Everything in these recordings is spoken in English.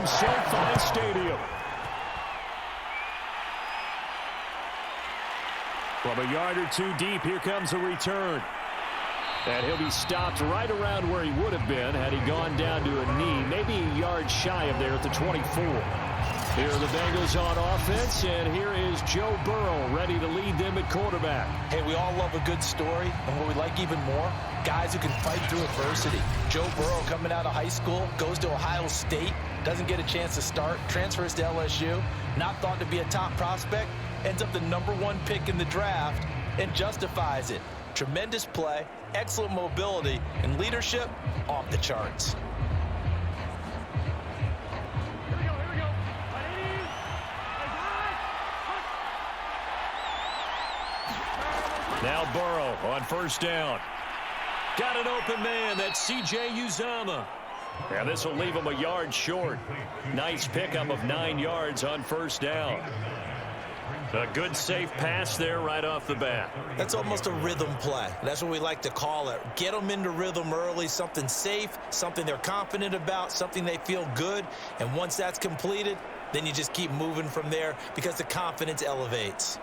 SoFi Stadium. From a yard or two deep, here comes a return. And he'll be stopped right around where he would have been had he gone down to a knee, maybe a yard shy of there at the 24. Here are the Bengals on offense, and here is Joe Burrow ready to lead them at quarterback. Hey, we all love a good story, and what we like even more, guys who can fight through adversity. Joe Burrow coming out of high school, goes to Ohio State, doesn't get a chance to start, transfers to LSU, not thought to be a top prospect, ends up the #1 pick in the draft, and justifies it. Tremendous play, excellent mobility, and leadership off the charts. Now Burrow on first down. Got an open man. That's C.J. Uzomah. And this will leave him a yard short. Nice pickup of 9 yards on first down. A good, safe pass there right off the bat. That's almost a rhythm play. That's what we like to call it. Get them into rhythm early, something safe, something they're confident about, something they feel good. And once that's completed, then you just keep moving from there because the confidence elevates.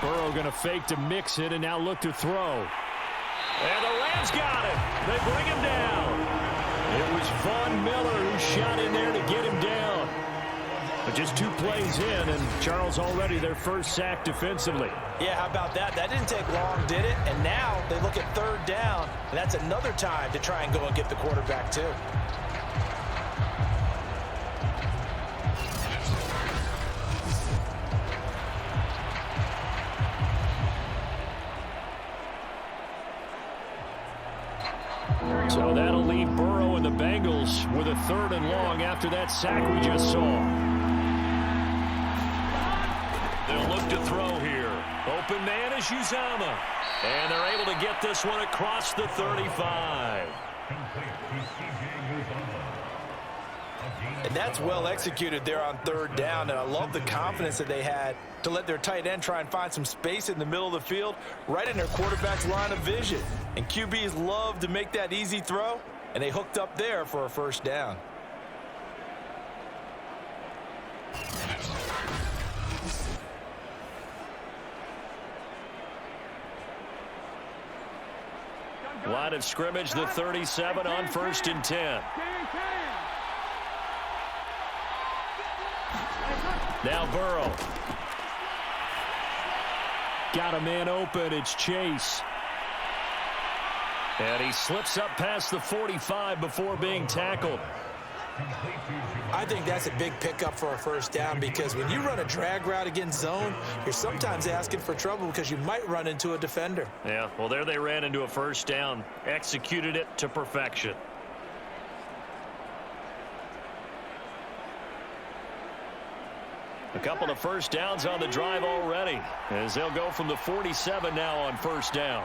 Burrow going to fake to mix it and now look to throw. And the Rams got it. They bring him down. It was Von Miller who shot in there to get him down. But just 2 plays in, and Charles already their first sack defensively. Yeah, how about that? That didn't take long, did it? And now they look at third down, and that's another time to try and go and get the quarterback too. So that'll leave Burrow and the Bengals with a 3rd and long after that sack we just saw. They'll look to throw here. Open man is Uzomah. And they're able to get this one across the 35. And that's well executed there on third down, and I love the confidence that they had to let their tight end try and find some space in the middle of the field, right in their quarterback's line of vision. And QBs love to make that easy throw, and they hooked up there for a first down. Line of scrimmage, the 37 on 1st and 10. Now Burrow. Got a man open. It's Chase. And he slips up past the 45 before being tackled. I think that's a big pickup for a first down because when you run a drag route against zone, you're sometimes asking for trouble because you might run into a defender. Yeah, well, there they ran into a first down. Executed it to perfection. A couple of first downs on the drive already as they'll go from the 47 now on first down.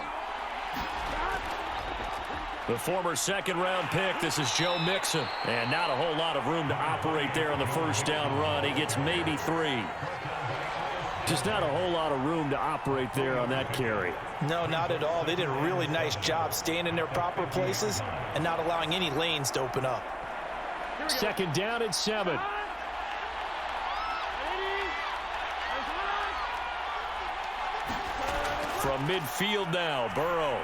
The former second-round pick, this is Joe Mixon. And not a whole lot of room to operate there on the first down run. He gets maybe 3. Just not a whole lot of room to operate there on that carry. No, not at all. They did a really nice job staying in their proper places and not allowing any lanes to open up. Second down and 7. From midfield now, Burrow.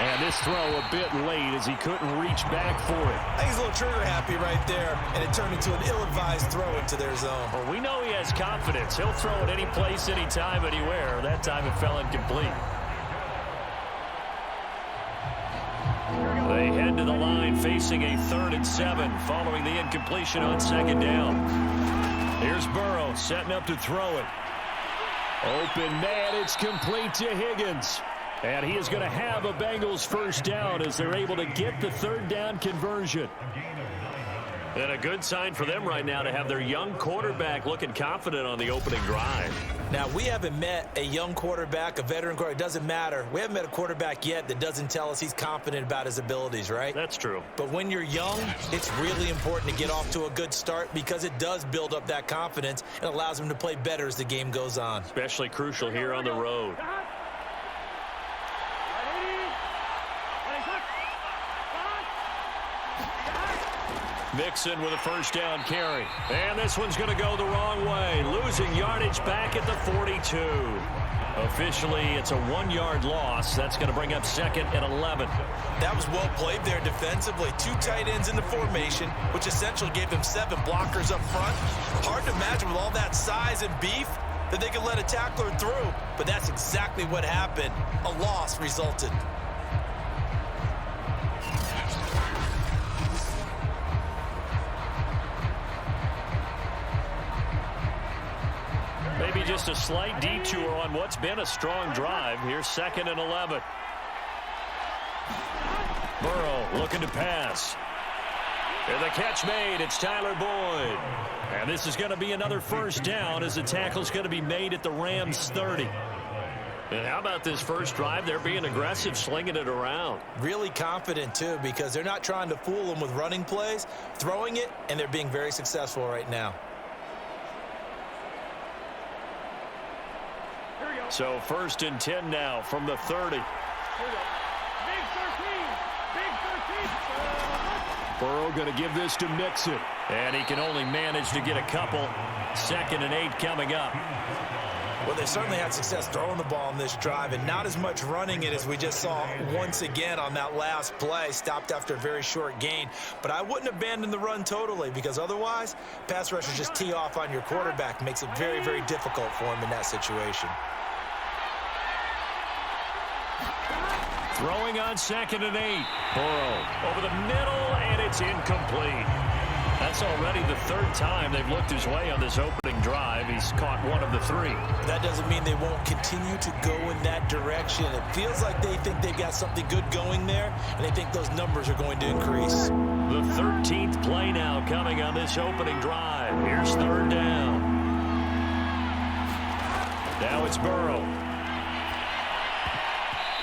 And this throw a bit late as he couldn't reach back for it. I think he's a little trigger happy right there, and it turned into an ill-advised throw into their zone. Well, we know he has confidence. He'll throw it any place, anytime, anywhere. That time it fell incomplete. They head to the line facing a 3rd and 7 following the incompletion on second down. Here's Burrow setting up to throw it. Open man, it's complete to Higgins. And he is going to have a Bengals first down as they're able to get the 3rd down conversion. And a good sign for them right now to have their young quarterback looking confident on the opening drive. Now, we haven't met a young quarterback, a veteran quarterback. It doesn't matter. We haven't met a quarterback yet that doesn't tell us he's confident about his abilities, right? That's true. But when you're young, it's really important to get off to a good start because it does build up that confidence and allows him to play better as the game goes on. Especially crucial here on the road. Mixon with a first down carry. And this one's going to go the wrong way. Losing yardage back at the 42. Officially, it's a 1-yard loss. That's going to bring up 2nd and 11. That was well played there defensively. 2 tight ends in the formation, which essentially gave them 7 blockers up front. Hard to imagine with all that size and beef that they could let a tackler through. But that's exactly what happened. A loss resulted. Maybe just a slight detour on what's been a strong drive. Here's 2nd and 11. Burrow looking to pass. And the catch made. It's Tyler Boyd. And this is going to be another first down as the tackle's going to be made at the Rams 30. And how about this first drive? They're being aggressive, slinging it around. Really confident, too, because they're not trying to fool them with running plays, throwing it, and they're being very successful right now. So 1st and 10 now from the 30. Burrow going to give this to Mixon. And he can only manage to get a couple. 2nd and 8 coming up. Well, they certainly had success throwing the ball on this drive and not as much running it as we just saw once again on that last play. Stopped after a very short gain. But I wouldn't abandon the run totally because otherwise, pass rushers just tee off on your quarterback. Makes it very, very difficult for him in that situation. Throwing on 2nd and 8. Burrow over the middle, and it's incomplete. That's already the 3rd time they've looked his way on this opening drive. He's caught 1 of the 3. That doesn't mean they won't continue to go in that direction. It feels like they think they've got something good going there, and they think those numbers are going to increase. The 13th play now coming on this opening drive. Here's 3rd down. Now it's Burrow.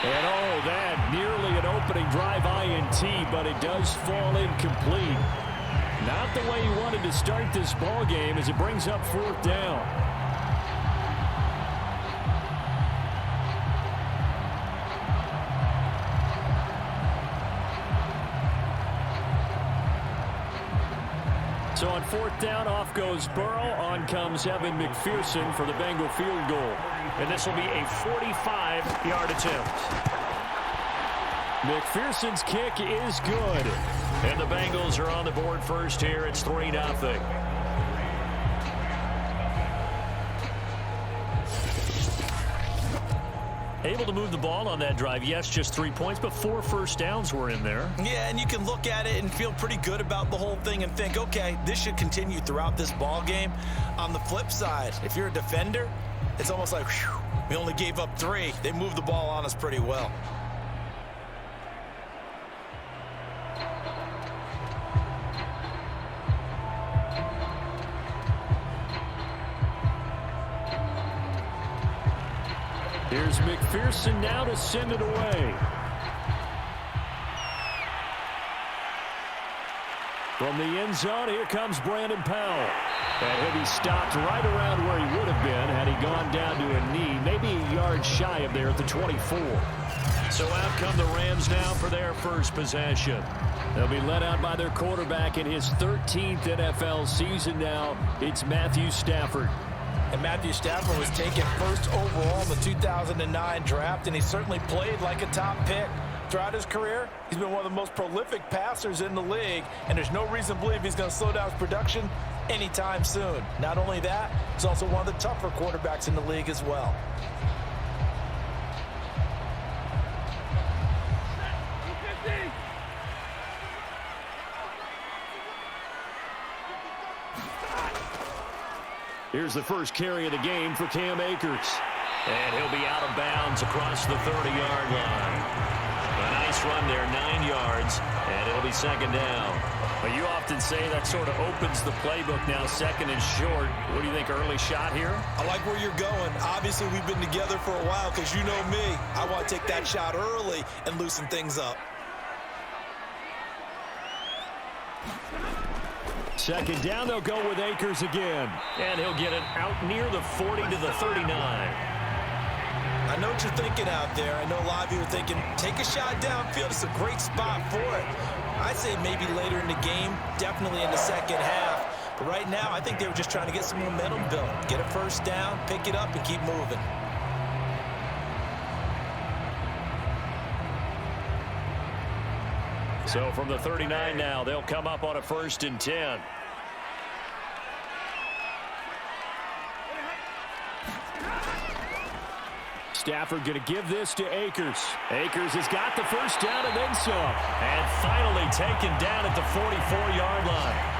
And oh, that nearly an opening drive INT, but it does fall incomplete. Not the way he wanted to start this ball game as it brings up 4th down. So on 4th down, off goes Burrow. On comes Evan McPherson for the Bengal field goal. And this will be a 45-yard attempt. McPherson's kick is good. And the Bengals are on the board first here. It's 3-0. Able to move the ball on that drive. Yes, just 3 points, but 4 first downs were in there. Yeah, and you can look at it and feel pretty good about the whole thing and think, okay, this should continue throughout this ball game. On the flip side, if you're a defender, it's almost like, whew, we only gave up 3. They moved the ball on us pretty well. Here's McPherson now to send it away. From the end zone, here comes Brandon Powell. And he'll be stopped right around where he would have been had he gone down to a knee, maybe a yard shy of there at the 24. So out come the Rams now for their first possession. They'll be led out by their quarterback in his 13th NFL season now. It's Matthew Stafford. And Matthew Stafford was taken 1st overall in the 2009 draft, and he certainly played like a top pick. Throughout his career, he's been one of the most prolific passers in the league, and there's no reason to believe he's going to slow down his production anytime soon. Not only that, he's also one of the tougher quarterbacks in the league as well. Here's the first carry of the game for Cam Akers. And he'll be out of bounds across the 30-yard line. A nice run there, 9 yards, and it'll be second down. But you often say that sort of opens the playbook now, second and short. What do you think, early shot here? I like where you're going. Obviously, we've been together for a while because you know me. I want to take that shot early and loosen things up. Second down, they'll go with Akers again. And he'll get it out near the 40 to the 39. I know what you're thinking out there. I know a lot of you are thinking, take a shot downfield. It's a great spot for it. I'd say maybe later in the game, definitely in the second half. But right now, I think they were just trying to get some momentum built. Get a first down, pick it up, and keep moving. So from the 39 now, they'll come up on a 1st and 10. Stafford going to give this to Akers. Akers has got the first down and then some. And finally taken down at the 44-yard line.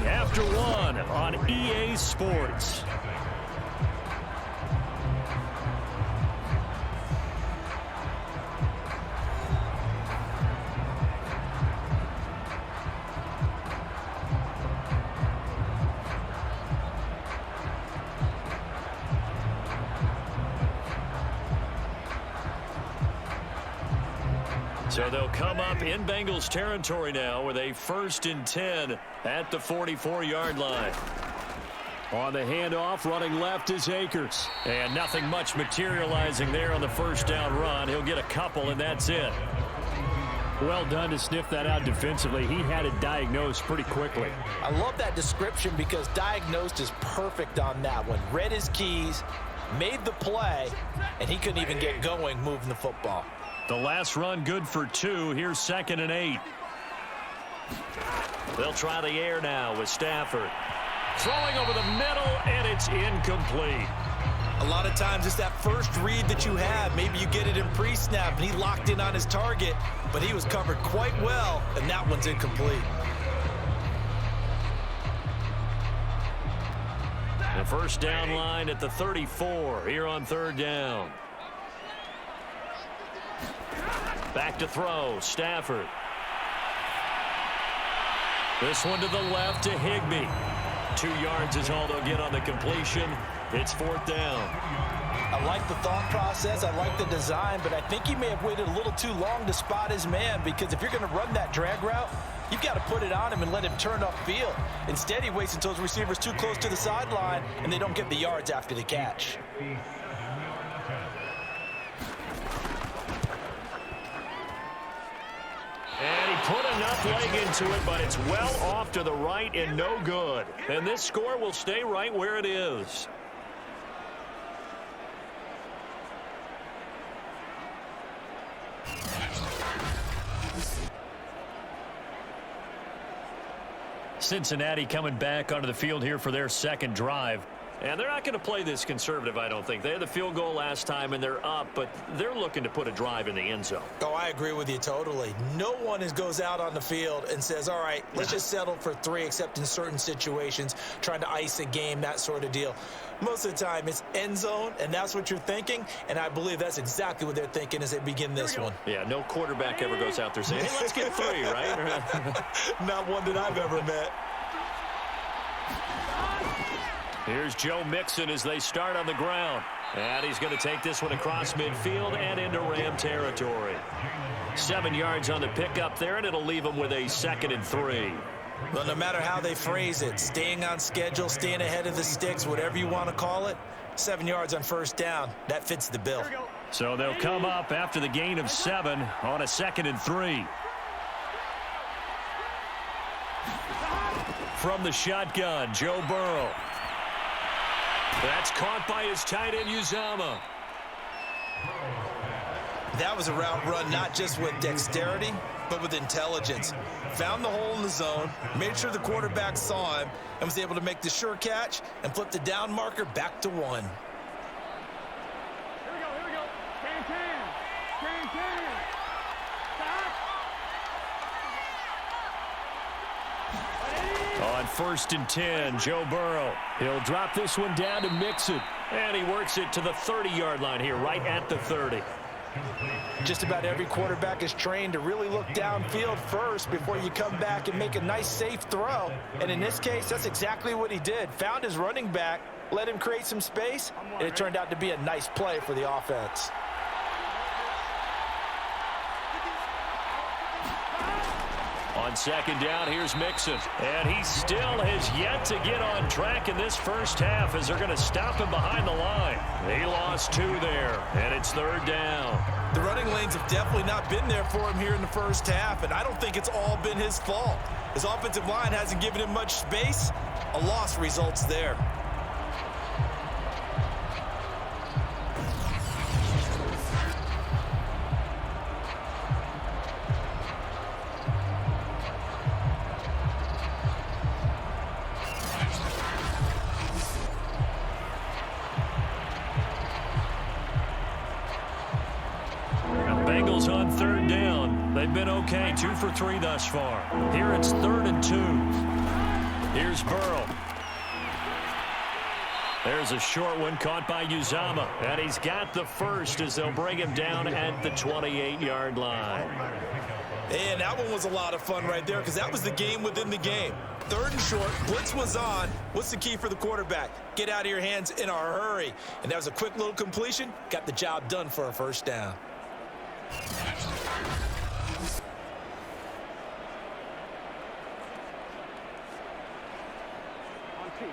After one on EA Sports. So they'll come up in Bengals territory now with a 1st and 10 at the 44-yard line. On the handoff, running left is Akers. And nothing much materializing there on the first down run. He'll get a couple, and that's it. Well done to sniff that out defensively. He had it diagnosed pretty quickly. I love that description because diagnosed is perfect on that one. Read his keys, made the play, and he couldn't even get going moving the football. The last run good for 2. Here's 2nd and 8. They'll try the air now with Stafford. Throwing over the middle, and it's incomplete. A lot of times it's that first read that you have. Maybe you get it in pre-snap, and he locked in on his target, but he was covered quite well, and that one's incomplete. The first down line at the 34 here on 3rd down. Back to throw, Stafford. This one to the left to Higbee. 2 yards is all they'll get on the completion. It's 4th down. I like the thought process. I like the design, but I think he may have waited a little too long to spot his man because if you're going to run that drag route, you've got to put it on him and let him turn upfield. Instead, he waits until his receiver's too close to the sideline, and they don't get the yards after the catch. And he put enough leg into it, but it's well off to the right and no good. And this score will stay right where it is. Cincinnati coming back onto the field here for their second drive. And they're not going to play this conservative, I don't think. They had the field goal last time, and they're up, but they're looking to put a drive in the end zone. Oh, I agree with you totally. No one goes out on the field and says, all right, let's just settle for 3, except in certain situations, trying to ice a game, that sort of deal. Most of the time, it's end zone, and that's what you're thinking, and I believe that's exactly what they're thinking as they begin this one. Yeah, no quarterback ever goes out there saying, hey, let's get 3, right? Not one that I've ever met. Here's Joe Mixon as they start on the ground. And he's going to take this one across midfield and into Ram territory. 7 yards on the pickup there, and it'll leave them with a 2nd and 3. Well, no matter how they phrase it, staying on schedule, staying ahead of the sticks, whatever you want to call it, 7 yards on first down, that fits the bill. So they'll come up after the gain of 7 on a 2nd and 3. From the shotgun, Joe Burrow. That's caught by his tight end, Uzama. That was a route run not just with dexterity, but with intelligence. Found the hole in the zone, made sure the quarterback saw him, and was able to make the sure catch and flip the down marker back to 1. Here we go. 10-10. Stop. On 1st and 10, Joe Burrow. He'll drop this one down to Mixon. And he works it to the 30-yard line here, right at the 30. Just about every quarterback is trained to really look downfield first before you come back and make a nice, safe throw. And in this case, that's exactly what he did. Found his running back, let him create some space, and it turned out to be a nice play for the offense. On 2nd down, here's Mixon. And he still has yet to get on track in this first half as they're going to stop him behind the line. He lost 2 there, and it's 3rd down. The running lanes have definitely not been there for him here in the first half, and I don't think it's all been his fault. His offensive line hasn't given him much space. A loss results there. Bengals on 3rd down. They've been okay, 2 for 3 thus far. Here it's 3rd and 2. Here's Burrow. There's a short one caught by Uzama. And he's got the first as they'll bring him down at the 28-yard line. And that one was a lot of fun right there because that was the game within the game. 3rd and short, blitz was on. What's the key for the quarterback? Get out of your hands in a hurry. And that was a quick little completion. Got the job done for a 1st down.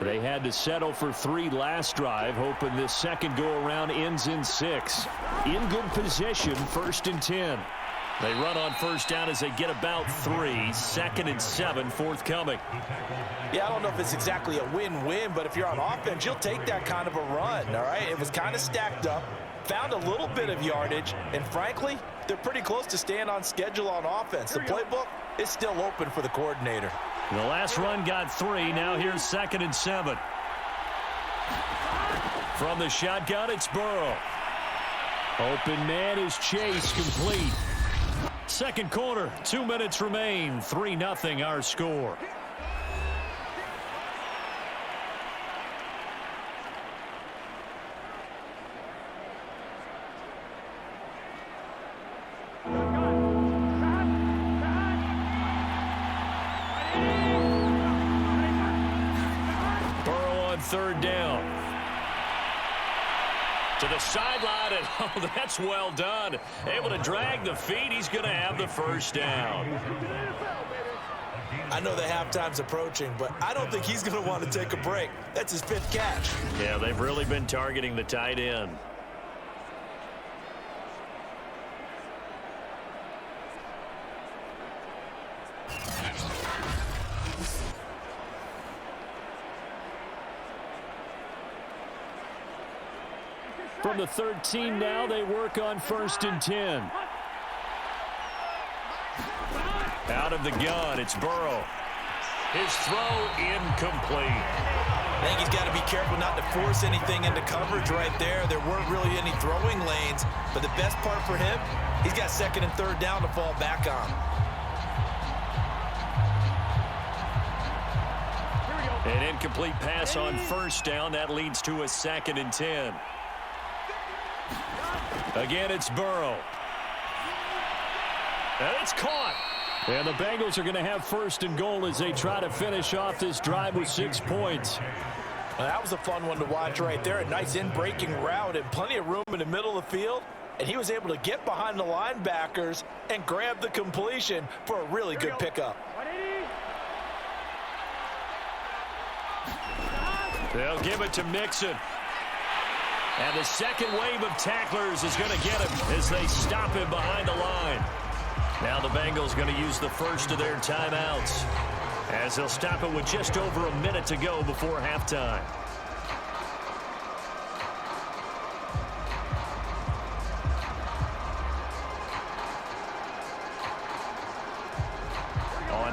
They had to settle for 3 last drive, hoping this second go-around ends in 6. In good position, 1st and 10. They run on 1st down as they get about 3. 2nd and 7 forthcoming. Yeah, I don't know if it's exactly a win-win, but if you're on offense, you'll take that kind of a run, all right? It was kind of stacked up. Found a little bit of yardage, and frankly, they're pretty close to staying on schedule on offense. The playbook is still open for the coordinator. The last run got 3. Now here's 2nd and 7. From the shotgun, it's Burrow. Open man is Chase, complete. Second quarter, 2 minutes remain. 3-0 our score. Third down. To the sideline, and oh, that's well done. Able to drag the feet. He's going to have the 1st down. I know the halftime's approaching, but I don't think he's going to want to take a break. That's his 5th catch. Yeah, they've really been targeting the tight end. From the 13 now, they work on 1st and 10. Out of the gun, it's Burrow. His throw incomplete. I think he's got to be careful not to force anything into coverage right there. There weren't really any throwing lanes, but the best part for him, he's got 2nd and 3rd down to fall back on. An incomplete pass on 1st down. That leads to a 2nd and 10. Again, it's Burrow. And it's caught. And the Bengals are going to have 1st and goal as they try to finish off this drive with 6 points. Well, that was a fun one to watch right there. A nice in-breaking route and plenty of room in the middle of the field. And he was able to get behind the linebackers and grab the completion for a really good pickup. They'll give it to Mixon. And the second wave of tacklers is going to get him as they stop him behind the line. Now the Bengals going to use the first of their timeouts as they'll stop it with just over a minute to go before halftime.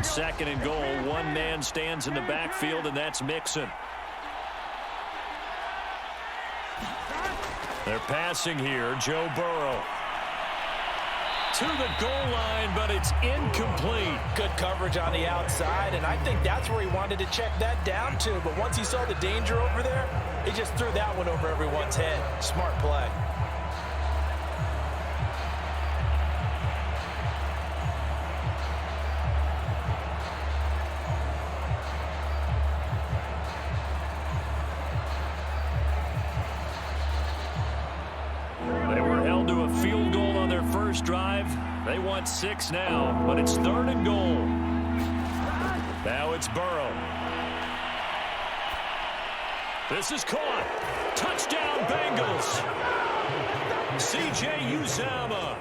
2nd and goal. One man stands in the backfield, and that's Mixon. They're passing here. Joe Burrow to the goal line, but it's incomplete. Good coverage on the outside, and I think that's where he wanted to check that down to. But once he saw the danger over there, he just threw that one over everyone's head. Smart play. Drive. They want 6 now, but it's 3rd and goal. Now it's Burrow. This is caught. Touchdown, Bengals. C.J. Uzomah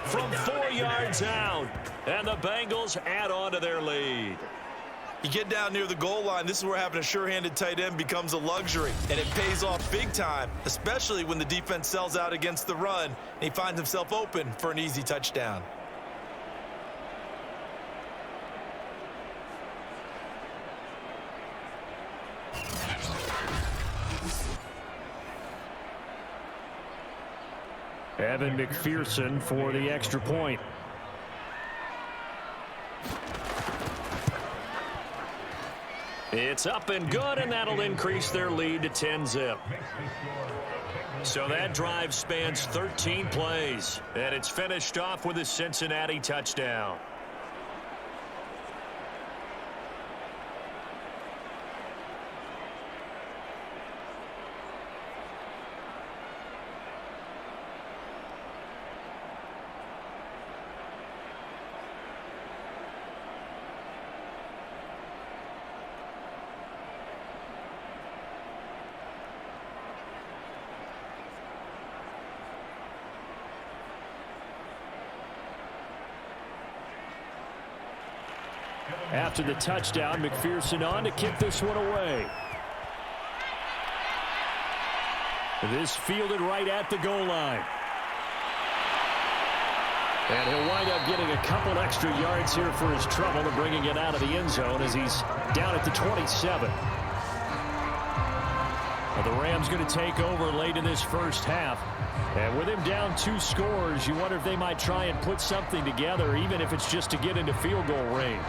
from 4 yards out, and the Bengals add on to their lead. You get down near the goal line, this is where having a sure-handed tight end becomes a luxury, and it pays off big time, especially when the defense sells out against the run, and he finds himself open for an easy touchdown. Evan McPherson for the extra point. It's up and good, and that'll increase their lead to 10-zip. So that drive spans 13 plays, and it's finished off with a Cincinnati touchdown. After the touchdown, McPherson on to kick this one away. This fielded right at the goal line. And he'll wind up getting a couple extra yards here for his trouble and bringing it out of the end zone as he's down at the 27. Well, the Rams going to take over late in this first half. And with him down 2 scores, you wonder if they might try and put something together, even if it's just to get into field goal range.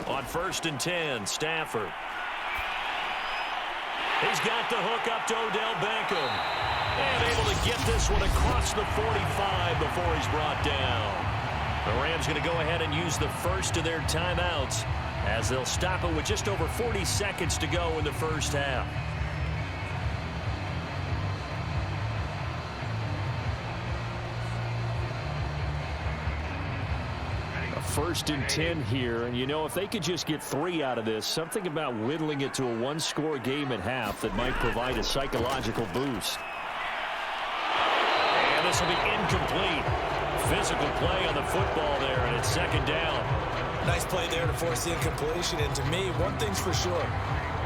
On 1st and 10, Stafford. He's got the hook up to Odell Beckham. And able to get this one across the 45 before he's brought down. The Rams going to go ahead and use the first of their timeouts as they'll stop it with just over 40 seconds to go in the first half. First and 10 here, and you know, if they could just get 3 out of this, something about whittling it to a 1-score game at half that might provide a psychological boost. And this will be incomplete. Physical play on the football there, and it's 2nd down. Nice play there to force the incompletion, and to me, one thing's for sure.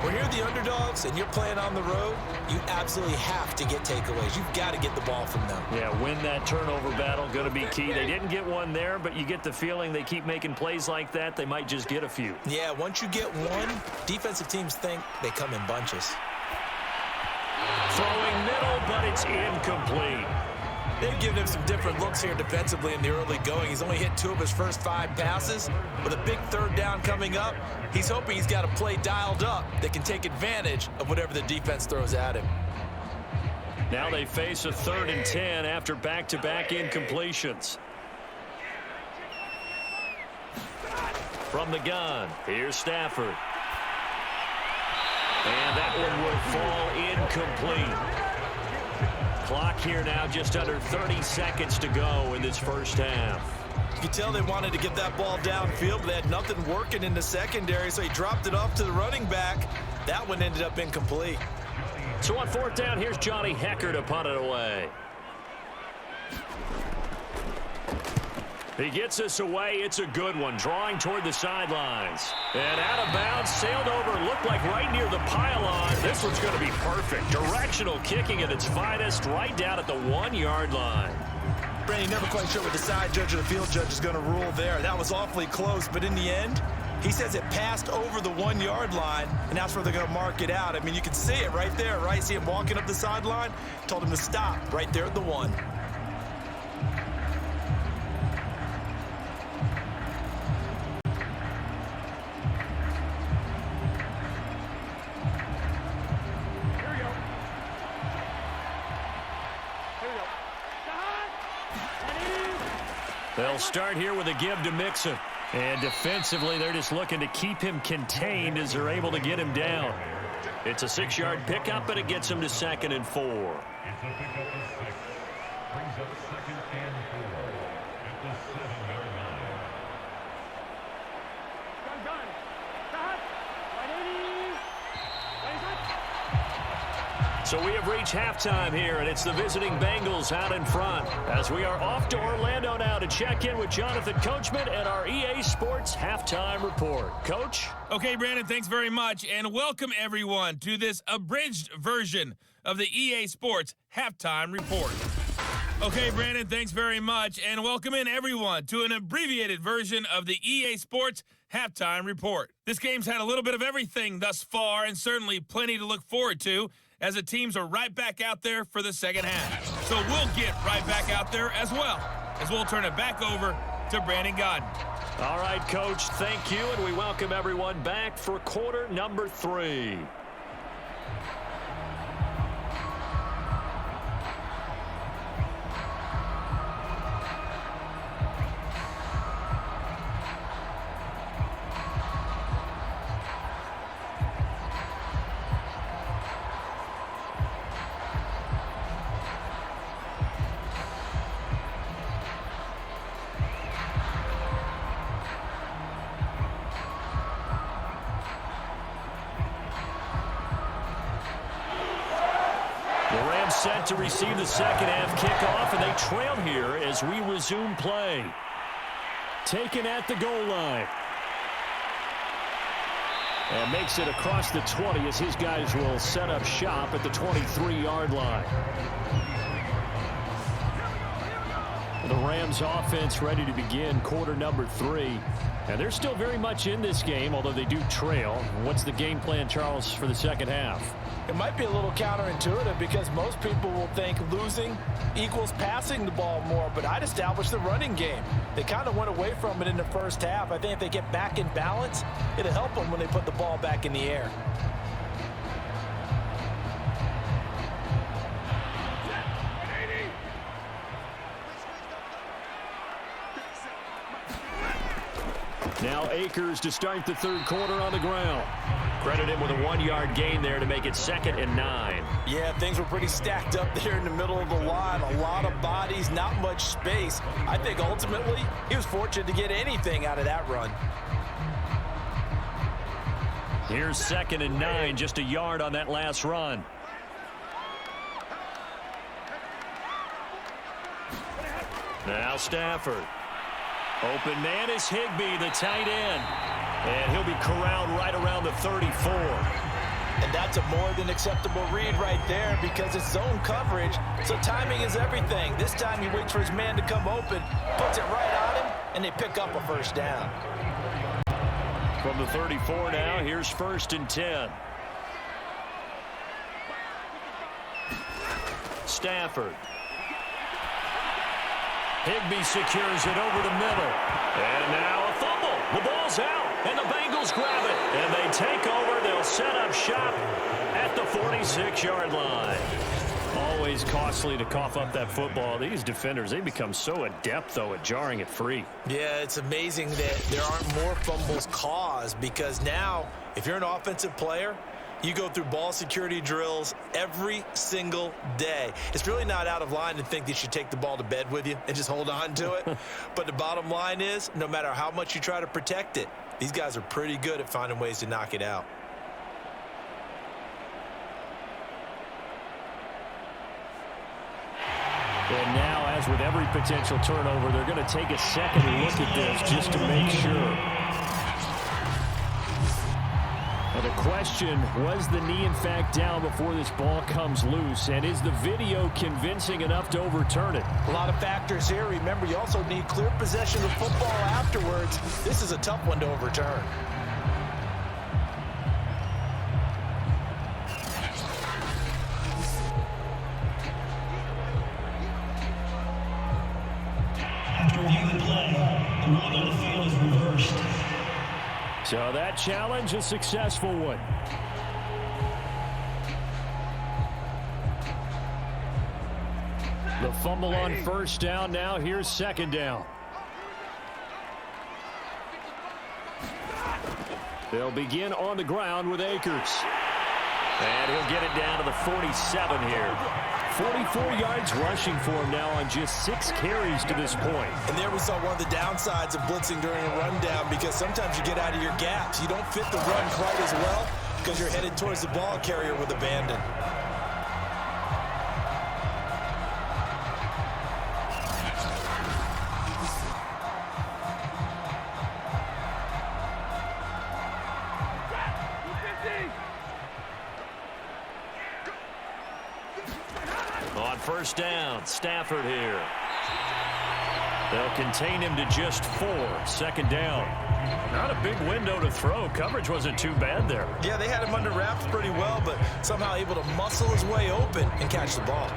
When you're the underdogs and you're playing on the road, you absolutely have to get takeaways. You've got to get the ball from them. Yeah, win that turnover battle, going to be key. They didn't get one there, but you get the feeling they keep making plays like that, they might just get a few. Yeah, once you get one, defensive teams think they come in bunches. Throwing middle, but it's incomplete. They've given him some different looks here defensively in the early going. He's only hit 2 of his first 5 passes. With a big 3rd down coming up, he's hoping he's got a play dialed up that can take advantage of whatever the defense throws at him. Now they face a 3rd and 10 after back-to-back incompletions. From the gun, here's Stafford. And that one will fall incomplete. Clock here now, just under 30 seconds to go in this first half. You can tell they wanted to get that ball downfield, but they had nothing working in the secondary, so he dropped it off to the running back. That one ended up incomplete. So on fourth down, here's Johnny Hecker to punt it away. He gets us away. It's a good one, drawing toward the sidelines. And out of bounds, sailed over, looked like right near the pylon. This one's going to be perfect. Directional kicking at its finest, right down at the 1-yard line. Brandon, never quite sure what the side judge or the field judge is going to rule there. That was awfully close, but in the end, he says it passed over the 1-yard line, and that's where they're going to mark it out. I mean, you can see it right there, right? See him walking up the sideline? Told him to stop right there at the 1. They'll start here with a give to Mixon. And defensively, they're just looking to keep him contained as they're able to get him down. It's a 6-yard pickup, and it gets him to 2nd and 4. It's a pickup of 6. Brings up 2nd and 4 at the 7-yard line. Gun. Stop. 180. So we have reached halftime here, and it's the visiting Bengals out in front as we are off to Orlando now to check in with Jonathan Coachman and our EA Sports Halftime Report. Coach? Okay, Brandon, thanks very much, and welcome everyone to this abridged version of the EA Sports Halftime Report. Okay, Brandon, thanks very much, and welcome in everyone to an abbreviated version of the EA Sports Halftime Report. This game's had a little bit of everything thus far, and certainly plenty to look forward to, as the teams are right back out there for the second half. So we'll get right back out there as well, as we'll turn it back over to Brandon Godden. All right, Coach, thank you, and we welcome everyone back for quarter number 3. Set to receive the second half kickoff, and they trail here as we resume play. Taken at the goal line. And makes it across the 20 as his guys will set up shop at the 23-yard line. The Rams offense ready to begin quarter number 3. And they're still very much in this game, although they do trail. What's the game plan, Charles, for the second half? It might be a little counterintuitive because most people will think losing equals passing the ball more, but I'd establish the running game. They kind of went away from it in the first half. I think if they get back in balance, it'll help them when they put the ball back in the air. Now Akers to start the third quarter on the ground. Credit him with a 1-yard gain there to make it 2nd and 9. Yeah, things were pretty stacked up there in the middle of the line. A lot of bodies, not much space. I think ultimately he was fortunate to get anything out of that run. Here's 2nd and 9, just a yard on that last run. Now Stafford. Open man is Higbee, the tight end. And he'll be corralled right around the 34. And that's a more than acceptable read right there because it's zone coverage, so timing is everything. This time he waits for his man to come open, puts it right on him, and they pick up a first down. From the 34 now, here's 1st and 10. Stafford. Higbee secures it over the middle. And now a fumble. The ball's out, and the Bengals grab it. And they take over. They'll set up shop at the 46-yard line. Always costly to cough up that football. These defenders, they become so adept, though, at jarring it free. Yeah, it's amazing that there aren't more fumbles caused because now, if you're an offensive player, you go through ball security drills every single day. It's really not out of line to think that you should take the ball to bed with you and just hold on to it. But the bottom line is, no matter how much you try to protect it, these guys are pretty good at finding ways to knock it out. As with every potential turnover, they're going to take a second look at this just to make sure. And the question, was the knee in fact down before this ball comes loose? And is the video convincing enough to overturn it? A lot of factors here. Remember, you also need clear possession of football afterwards. This is a tough one to overturn. After reviewing the play, the ruling on the field is reversed. So that challenge, a successful one. The fumble on first down. Now here's second down. They'll begin on the ground with Akers. And he'll get it down to the 47 here. 44 yards rushing for him now on just 6 carries to this point. And there we saw one of the downsides of blitzing during a rundown, because sometimes you get out of your gaps. You don't fit the run quite as well because you're headed towards the ball carrier with abandon. On first down, Stafford here. They'll contain him to just 4. Second down. Not a big window to throw. Coverage wasn't too bad there. Yeah, they had him under wraps pretty well, but somehow able to muscle his way open and catch the ball.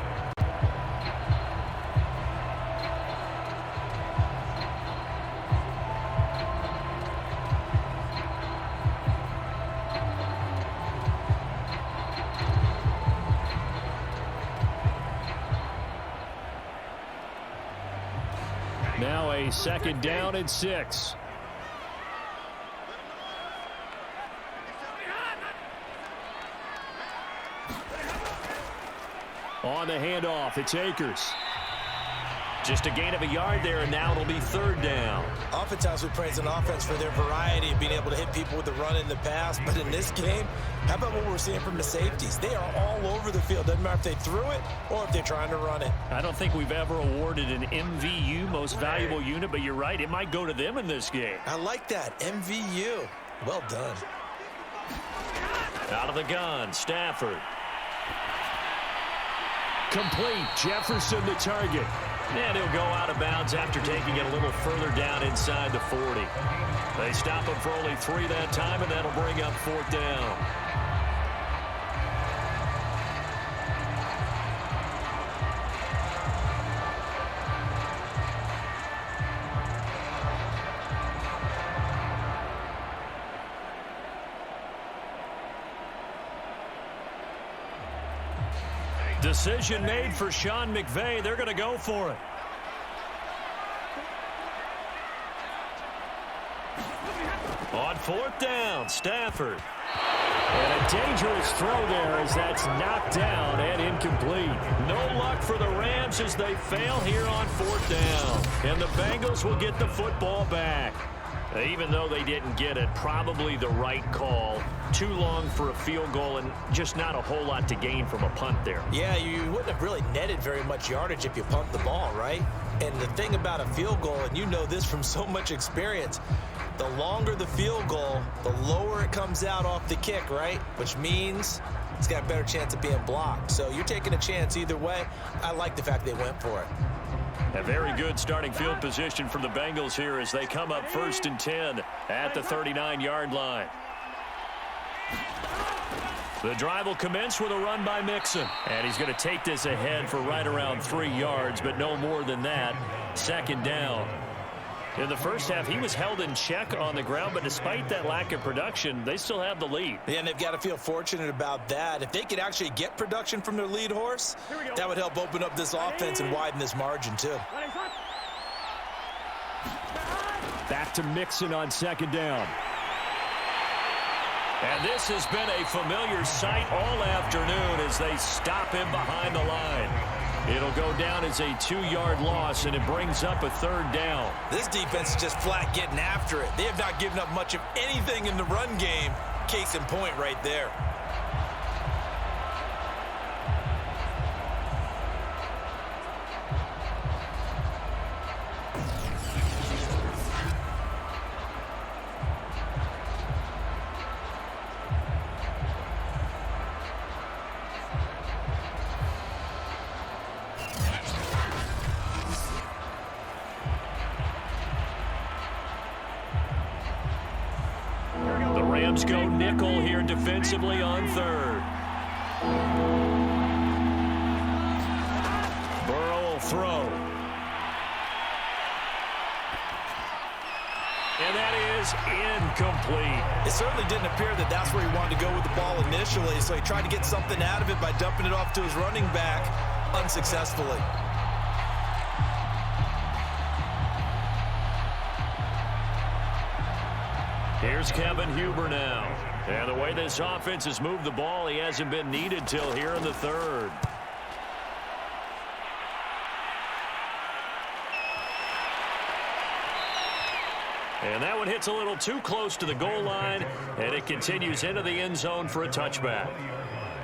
Now a second down and 6. On the handoff, it's Akers. Just a gain of a yard there, and now it'll be third down. Oftentimes we praise an offense for their variety of being able to hit people with the run in the pass, but in this game, how about what we're seeing from the safeties? They are all over the field. Doesn't matter if they threw it or if they're trying to run it. I don't think we've ever awarded an MVU, most valuable unit, but you're right, it might go to them in this game. I like that, MVU. Well done. Out of the gun, Stafford. Complete, Jefferson the target. And he'll go out of bounds after taking it a little further down inside the 40. They stop him for only 3 that time, and that'll bring up fourth down. Decision made for Sean McVay. They're going to go for it. On fourth down, Stafford. And a dangerous throw there as that's knocked down and incomplete. No luck for the Rams as they fail here on fourth down. And the Bengals will get the football back. Even though they didn't get it, probably the right call. Too long for a field goal and just not a whole lot to gain from a punt there. Yeah, you wouldn't have really netted very much yardage if you punt the ball, right? And the thing about a field goal, and you know this from so much experience, the longer the field goal, the lower it comes out off the kick, right? Which means it's got a better chance of being blocked. So you're taking a chance either way. I like the fact they went for it. A very good starting field position for the Bengals here as they come up 1st and 10 at the 39-yard line. The drive will commence with a run by Mixon. And he's going to take this ahead for right around 3 yards, but no more than that. Second down. In the first half, he was held in check on the ground, but despite that lack of production, they still have the lead. Yeah, and they've got to feel fortunate about that. If they could actually get production from their lead horse, that would help open up this offense and widen this margin too. Back to Mixon on second down. And this has been a familiar sight all afternoon as they stop him behind the line. It'll go down as a 2-yard loss, and it brings up a third down. This defense is just flat getting after it. They have not given up much of anything in the run game. Case in point right there. Rams go nickel here defensively on third. Burrow will throw. And that is incomplete. It certainly didn't appear that that's where he wanted to go with the ball initially, so he tried to get something out of it by dumping it off to his running back unsuccessfully. Here's Kevin Huber now. And the way this offense has moved the ball, he hasn't been needed till here in the third. And that one hits a little too close to the goal line, and it continues into the end zone for a touchback.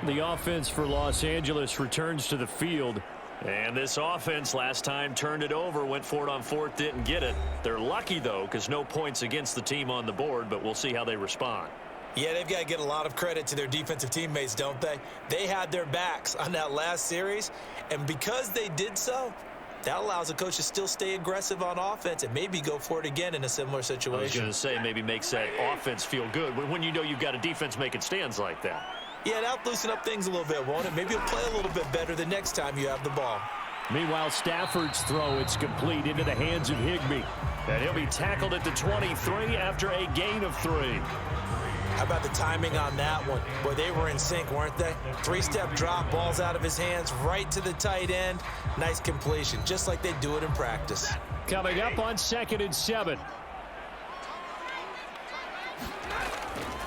The offense for Los Angeles returns to the field. And this offense last time turned it over, went for it on fourth, didn't get it. They're lucky, though, because no points against the team on the board, but we'll see how they respond. Yeah, they've got to get a lot of credit to their defensive teammates, don't they? They had their backs on that last series, and because they did so, that allows the coach to still stay aggressive on offense and maybe go for it again in a similar situation. I was going to say maybe makes that offense feel good when you know you've got a defense making stands like that. Yeah, that'll loosen up things a little bit, won't it? Maybe you'll play a little bit better the next time you have the ball. Meanwhile, Stafford's throw, it's complete into the hands of Higbee. And he'll be tackled at the 23 after a gain of 3. How about the timing on that one? Boy, they were in sync, weren't they? 3-step drop, balls out of his hands, right to the tight end. Nice completion, just like they do it in practice. Coming up on 2nd and 7.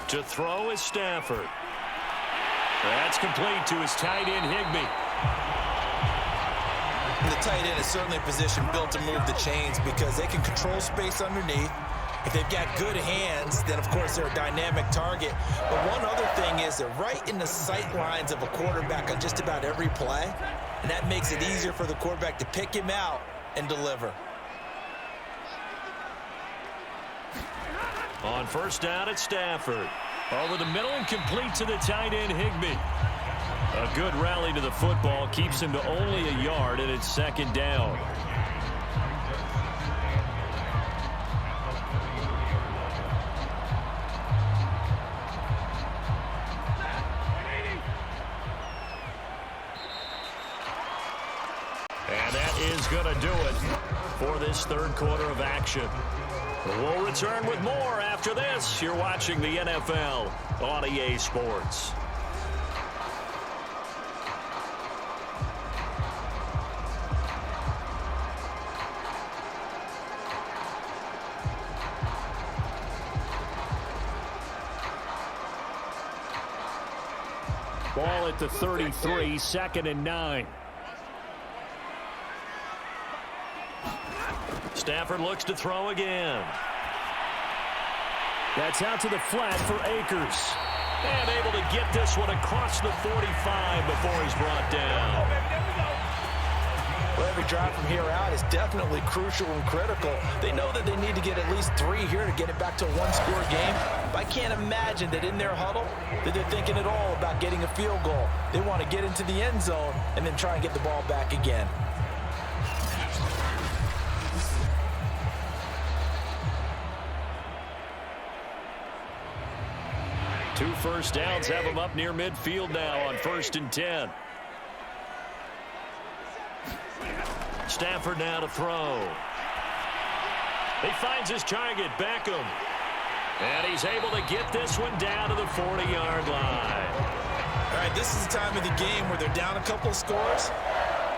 To throw is Stafford. That's complete to his tight end, Higbee. And the tight end is certainly a position built to move the chains because they can control space underneath. If they've got good hands, then, of course, they're a dynamic target. But one other thing is they're right in the sight lines of a quarterback on just about every play, and that makes it easier for the quarterback to pick him out and deliver. On first down, it's Stafford. Over the middle and complete to the tight end, Higbee. A good rally to the football keeps him to only a yard, and it's 2nd down. And that is going to do it for this third quarter of action. We'll return with more after this. You're watching the NFL on EA Sports. Ball at the 33, 2nd and 9. Stafford looks to throw again. That's out to the flat for Akers. And able to get this one across the 45 before he's brought down. Well, every drive from here out is definitely crucial and critical. They know that they need to get at least 3 here to get it back to a one-score game. But I can't imagine that in their huddle that they're thinking at all about getting a field goal. They want to get into the end zone and then try and get the ball back again. Two first downs have him up near midfield now on 1st and 10. Stafford now to throw. He finds his target, Beckham. And he's able to get this one down to the 40-yard line. All right, this is the time of the game where they're down a couple of scores,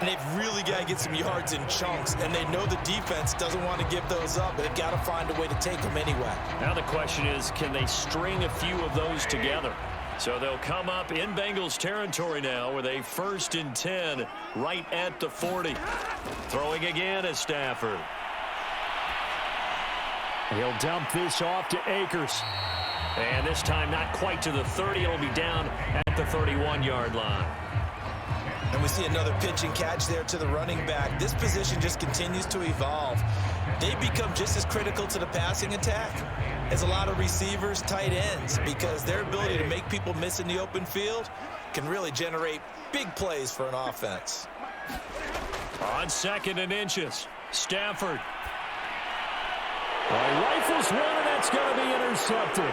and they've really got to get some yards in chunks, and they know the defense doesn't want to give those up, but they've got to find a way to take them anyway. Now the question is, can they string a few of those together? So they'll come up in Bengals territory now with a 1st and 10 right at the 40. Throwing again is Stafford. He'll dump this off to Akers. And this time not quite to the 30. It'll be down at the 31-yard line. And we see another pitch and catch there to the running back. This position just continues to evolve. They become just as critical to the passing attack as a lot of receivers, tight ends, because their ability to make people miss in the open field can really generate big plays for an offense. On 2nd and inches, Stafford. Rifles one, and that's going to be intercepted.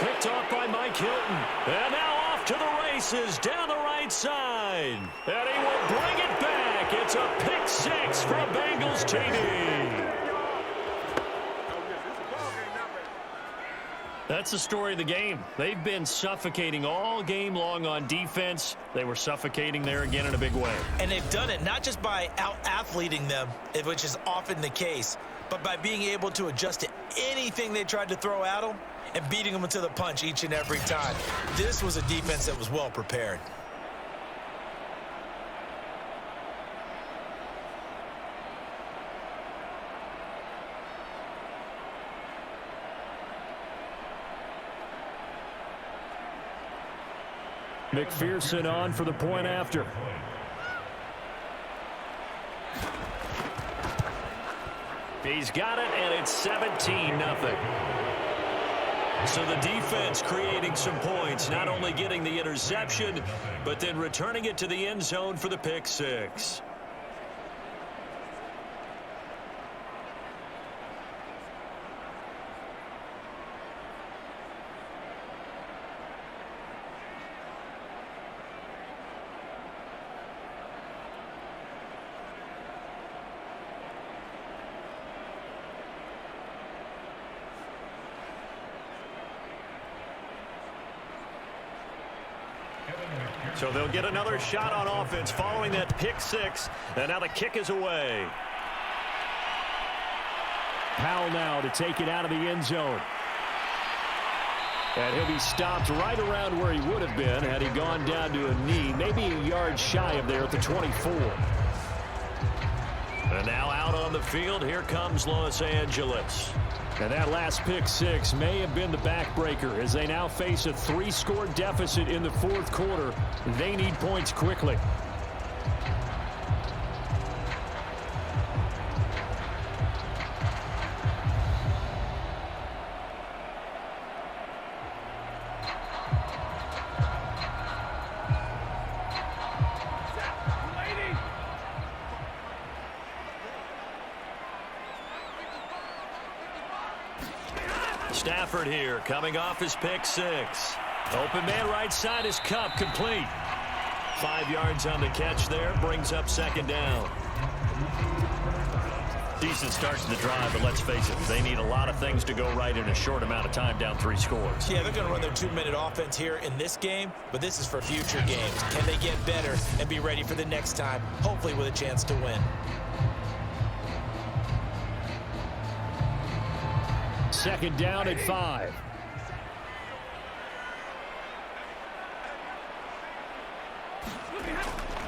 picked off by Mike Hilton. And now off to the races down the right side. And he will bring it back. It's a pick six for a Bengals TD. That's the story of the game. They've been suffocating all game long on defense. They were suffocating there again in a big way. And they've done it not just by out-athleting them, which is often the case, but by being able to adjust to anything they tried to throw at them and beating them to the punch each and every time. This was a defense that was well prepared. McPherson on for the point after. He's got it, and it's 17-0. So the defense creating some points, not only getting the interception, but then returning it to the end zone for the pick six. So they'll get another shot on offense following that pick six. And now the kick is away. Powell now to take it out of the end zone. And he'll be stopped right around where he would have been had he gone down to a knee, maybe a yard shy of there at the 24. And now out on the field, here comes Los Angeles. And that last pick six may have been the backbreaker as they now face a 3-score deficit in the fourth quarter. They need points quickly. Stafford here, coming off his pick six. Open man right side is Cup, complete. 5 yards on the catch there, brings up second down. Decent start to the drive, but let's face it, they need a lot of things to go right in a short amount of time, down 3 scores. Yeah, they're going to run their 2-minute offense here in this game, but this is for future games. Can they get better and be ready for the next time, hopefully with a chance to win? Second down at 5.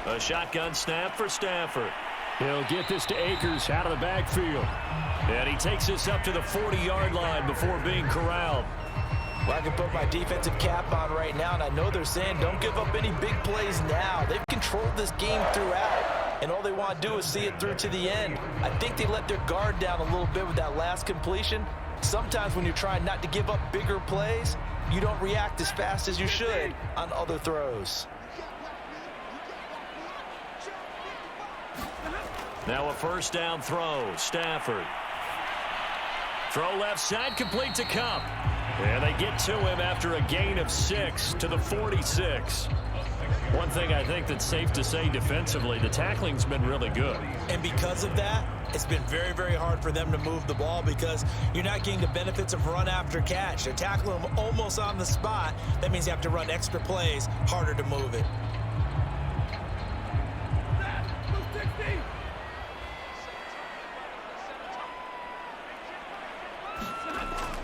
A shotgun snap for Stafford. He'll get this to Akers out of the backfield. And he takes this up to the 40-yard line before being corralled. Well, I can put my defensive cap on right now, and I know they're saying don't give up any big plays now. They've controlled this game throughout, and all they want to do is see it through to the end. I think they let their guard down a little bit with that last completion. Sometimes when you're trying not to give up bigger plays, you don't react as fast as you should on other throws. Now a first down throw. Stafford. Throw left side, complete to Cup. And they get to him after a gain of 6 to the 46. One thing I think that's safe to say defensively, the tackling's been really good. And because of that, it's been very, very hard for them to move the ball because you're not getting the benefits of run after catch. They're tackling them almost on the spot. That means you have to run extra plays, harder to move it.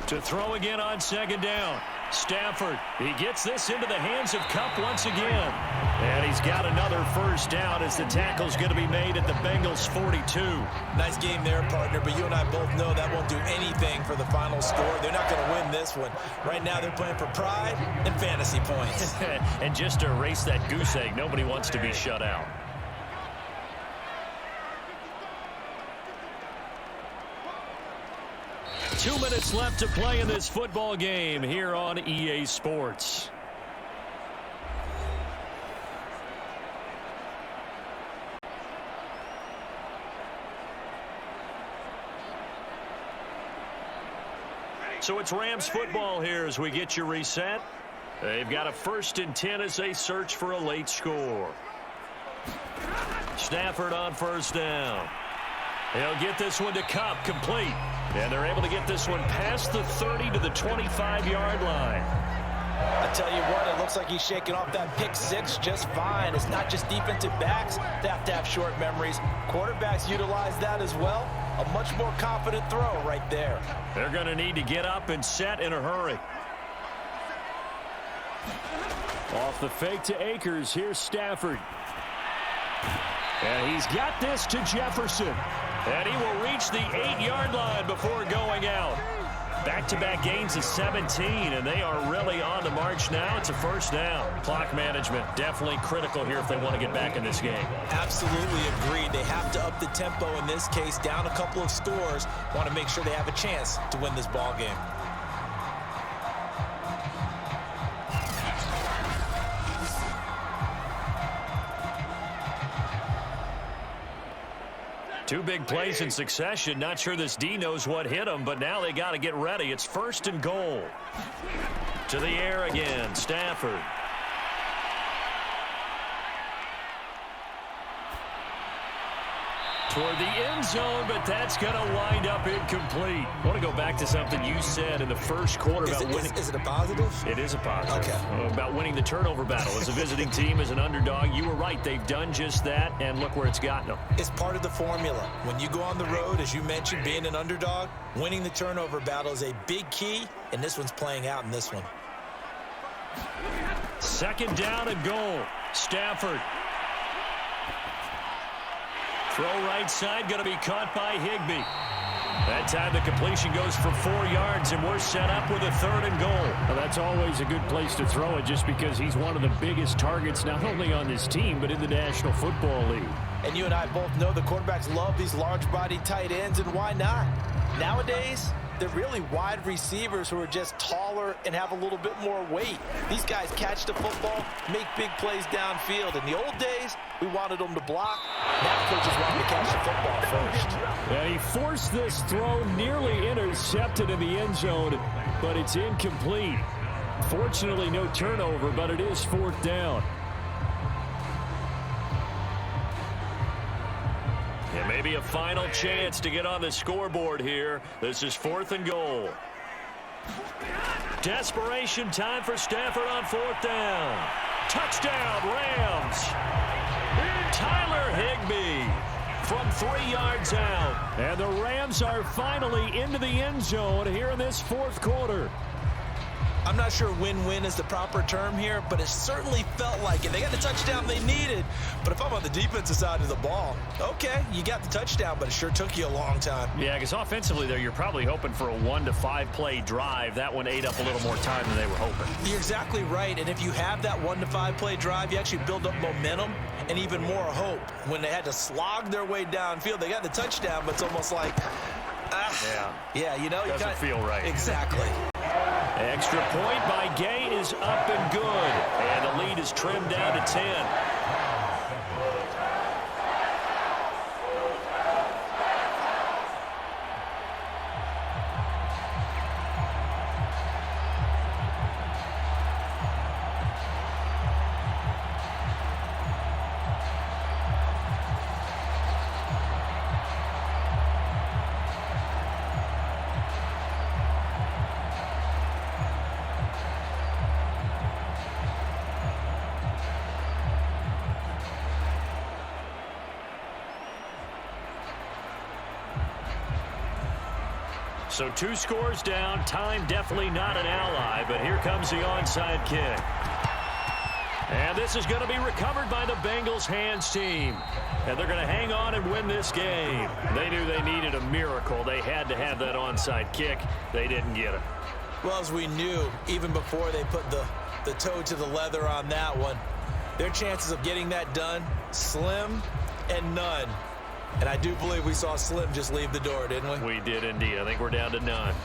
To throw again on second down. Stafford, he gets this into the hands of Cup once again. And he's got another first down as the tackle's going to be made at the Bengals 42. Nice game there, partner, but you and I both know that won't do anything for the final score. They're not going to win this one. Right now they're playing for pride and fantasy points. And just to erase that goose egg, nobody wants to be shut out. Two minutes left to play in this football game here on EA Sports. So it's Rams football here as we get you reset. They've got a 1st and 10 as they search for a late score. Stafford on 1st down. He'll get this one to Kupp, complete. And they're able to get this one past the 30 to the 25-yard line. I tell you what, it looks like he's shaking off that pick six just fine. It's not just defensive backs that have to have short memories. Quarterbacks utilize that as well. A much more confident throw right there. They're going to need to get up and set in a hurry. Off the fake to Akers, here's Stafford. And he's got this to Jefferson. And he will reach the 8-yard line before going out. Back-to-back gains of 17, and they are really on the march now. It's a 1st down. Clock management definitely critical here if they want to get back in this game. Absolutely agreed. They have to up the tempo in this case, down a couple of scores. Want to make sure they have a chance to win this ball game. Two big plays in succession. Not sure this D knows what hit him, but now they got to get ready. It's 1st and goal. To the air again, Stafford. Toward the end zone, but that's going to wind up incomplete. I want to go back to something you said in the first quarter about winning. Is it a positive? It is a positive. Okay. About winning the turnover battle. As a visiting team, as an underdog, you were right. They've done just that, and look where it's gotten them. It's part of the formula. When you go on the road, as you mentioned, being an underdog, winning the turnover battle is a big key, and this one's playing out in this one. 2nd down and goal. Stafford. Throw right side, going to be caught by Higbee. That time the completion goes for 4 yards, and we're set up with a 3rd and goal. Well, that's always a good place to throw it just because he's one of the biggest targets not only on this team but in the National Football League. And you and I both know the quarterbacks love these large-bodied tight ends, and why not? Nowadays, they're really wide receivers who are just taller and have a little bit more weight. These guys catch the football, make big plays downfield. In the old days, we wanted them to block. Now coaches want them to catch the football first. And he forced this throw, nearly intercepted in the end zone, but it's incomplete. Fortunately, no turnover, but it is 4th down. And maybe a final chance to get on the scoreboard here. This is 4th and goal. Desperation time for Stafford on 4th down. Touchdown, Rams. Tyler Higbee from 3 yards out. And the Rams are finally into the end zone here in this 4th quarter. I'm not sure win-win is the proper term here, but it certainly felt like it. They got the touchdown they needed, but if I'm on the defensive side of the ball, okay, you got the touchdown, but it sure took you a long time. Yeah, because offensively, though, you're probably hoping for a 1 to 5 play drive. That one ate up a little more time than they were hoping. You're exactly right, and if you have that 1 to 5 play drive, you actually build up momentum and even more hope. When they had to slog their way downfield, they got the touchdown, but it's almost like, yeah, you know, doesn't feel right. Exactly. Extra point by Gay is up and good. And the lead is trimmed down to 10. So 2 scores down. Time definitely not an ally, but here comes the onside kick. And this is going to be recovered by the Bengals hands team. And they're going to hang on and win this game. They knew they needed a miracle. They had to have that onside kick. They didn't get it. Well, as we knew, even before they put the toe to the leather on that one, their chances of getting that done, slim and none. And I do believe we saw Slim just leave the door, didn't we? We did indeed. I think we're down to none.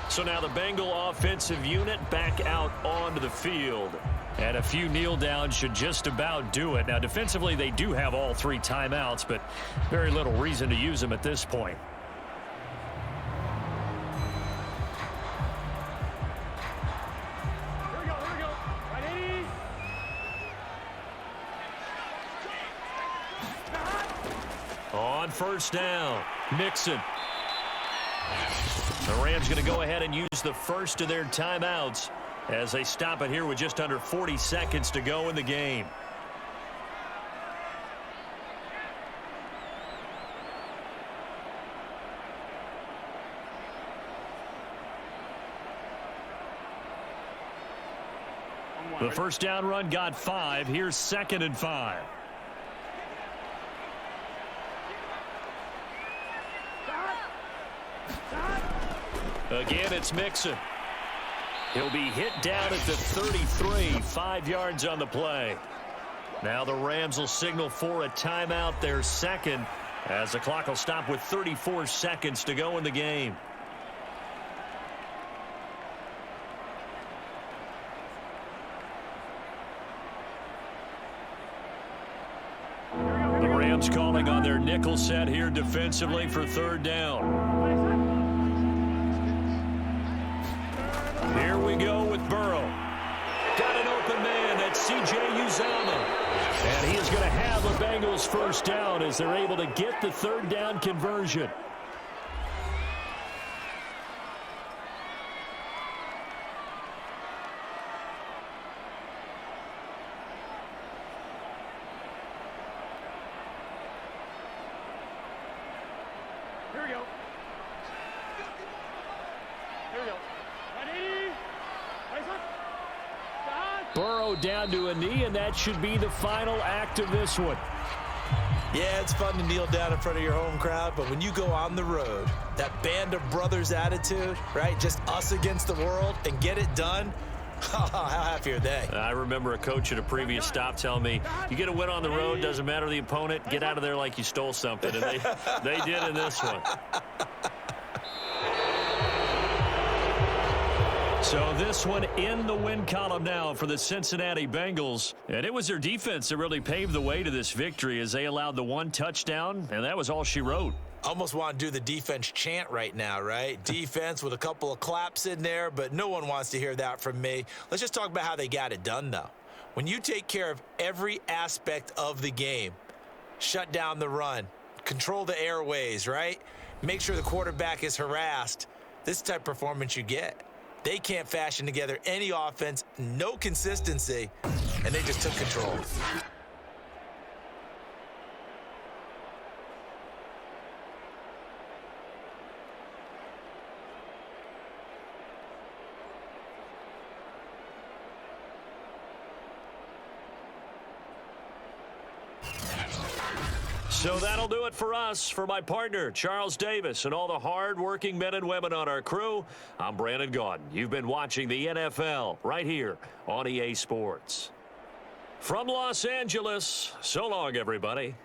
So now the Bengal offensive unit back out onto the field. And a few kneel downs should just about do it. Now, defensively, they do have all 3 timeouts, but very little reason to use them at this point. on first down. Mixon. The Rams going to go ahead and use the first of their timeouts as they stop it here with just under 40 seconds to go in the game. The first down run got 5. Here's 2nd and 5. Again, it's Mixon. He'll be hit down at the 33, 5 yards on the play. Now the Rams will signal for a timeout, their second, as the clock will stop with 34 seconds to go in the game. The Rams calling on their nickel set here defensively for 3rd down. Here we go with Burrow. Got an open man. That's C.J. Uzomah. And he is going to have a Bengals first down as they're able to get the 3rd down conversion. Here we go. Here we go. Burrow down to a knee, and that should be the final act of this one. Yeah, it's fun to kneel down in front of your home crowd, but when you go on the road, that band of brothers attitude, right? Just us against the world and get it done. How happy are they? I remember a coach at a previous stop telling me, you get a win on the road, doesn't matter the opponent, get out of there like you stole something. And they did in this one. So this one in the win column now for the Cincinnati Bengals. And it was their defense that really paved the way to this victory as they allowed the 1 touchdown, and that was all she wrote. Almost want to do the defense chant right now, right? Defense with a couple of claps in there, but no one wants to hear that from me. Let's just talk about how they got it done, though. When you take care of every aspect of the game, shut down the run, control the airways, right? Make sure the quarterback is harassed. This is the type of performance you get. They can't fashion together any offense, no consistency, and they just took control. So that'll do it for us. For my partner, Charles Davis, and all the hard-working men and women on our crew, I'm Brandon Gaudin. You've been watching the NFL right here on EA Sports. From Los Angeles, so long, everybody.